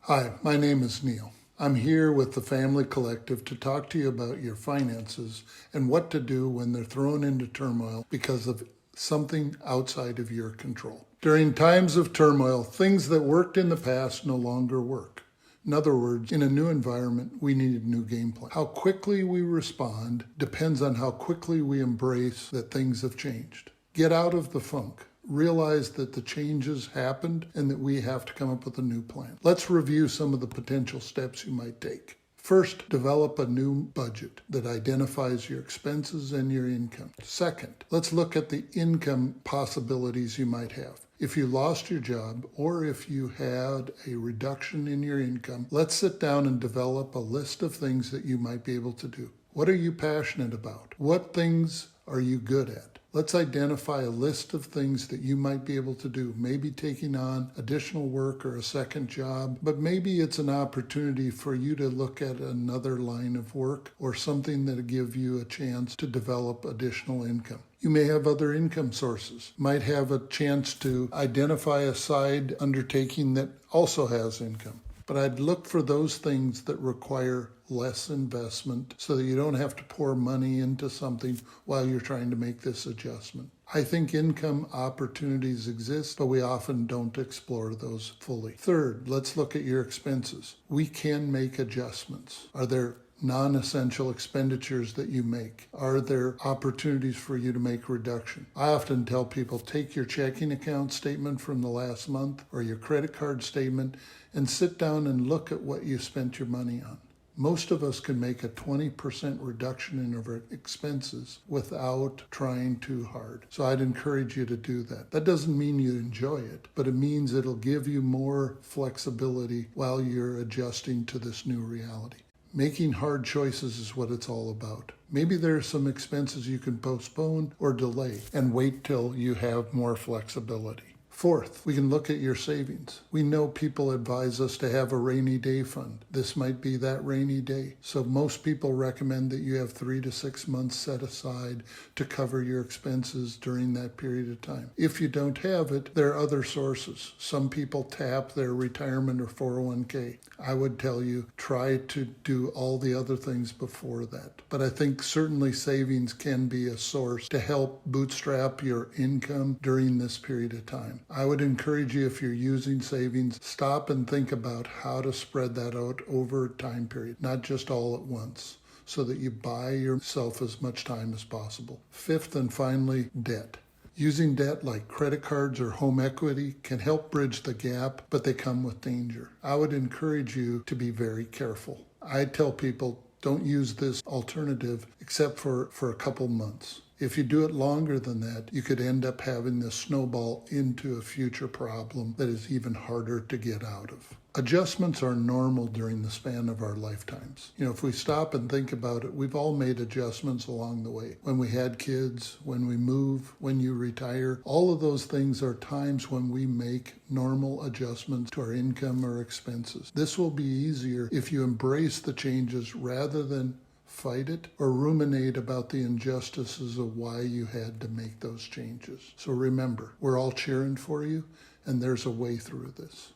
Hi, my name is Neil. I'm here with the Family Collective to talk to you about your finances and what to do when they're thrown into turmoil because of something outside of your control. During times of turmoil, things that worked in the past no longer work. In other words, in a new environment, we need a new game plan. How quickly we respond depends on how quickly we embrace that things have changed. Get out of the funk. Realize that the changes happened and that we have to come up with a new plan. Let's review some of the potential steps you might take. First, develop a new budget that identifies your expenses and your income. Second, let's look at the income possibilities you might have. If you lost your job or if you had a reduction in your income, let's sit down and develop a list of things that you might be able to do. What are you passionate about? What things are you good at? Let's identify a list of things that you might be able to do. Maybe taking on additional work or a second job, but maybe it's an opportunity for you to look at another line of work or something that'll give you a chance to develop additional income. You may have other income sources. Might have a chance to identify a side undertaking that also has income. But I'd look for those things that require less investment so that you don't have to pour money into something while you're trying to make this adjustment. I think income opportunities exist, but we often don't explore those fully. Third, let's look at your expenses. We can make adjustments. Are there non-essential expenditures that you make? Are there opportunities for you to make reduction? I often tell people, take your checking account statement from the last month or your credit card statement and sit down and look at what you spent your money on. Most of us can make a 20% reduction in our expenses without trying too hard. So I'd encourage you to do that. That doesn't mean you enjoy it, but it means it'll give you more flexibility while you're adjusting to this new reality. Making hard choices is what it's all about. Maybe there are some expenses you can postpone or delay and wait till you have more flexibility. Fourth, we can look at your savings. We know people advise us to have a rainy day fund. This might be that rainy day. So most people recommend that you have 3 to 6 months set aside to cover your expenses during that period of time. If you don't have it, there are other sources. Some people tap their retirement or 401k. I would tell you, try to do all the other things before that. But I think certainly savings can be a source to help bootstrap your income during this period of time. I would encourage you, if you're using savings, stop and think about how to spread that out over a time period, not just all at once, so that you buy yourself as much time as possible. Fifth and finally, debt. Using debt like credit cards or home equity can help bridge the gap, but they come with danger. I would encourage you to be very careful. I tell people, don't use this alternative except for a couple months. If you do it longer than that, you could end up having this snowball into a future problem that is even harder to get out of. Adjustments are normal during the span of our lifetimes. If we stop and think about it, we've all made adjustments along the way. When we had kids, when we move, when you retire, all of those things are times when we make normal adjustments to our income or expenses. This will be easier if you embrace the changes rather than fight it or ruminate about the injustices of why you had to make those changes. So remember, we're all cheering for you, and there's a way through this.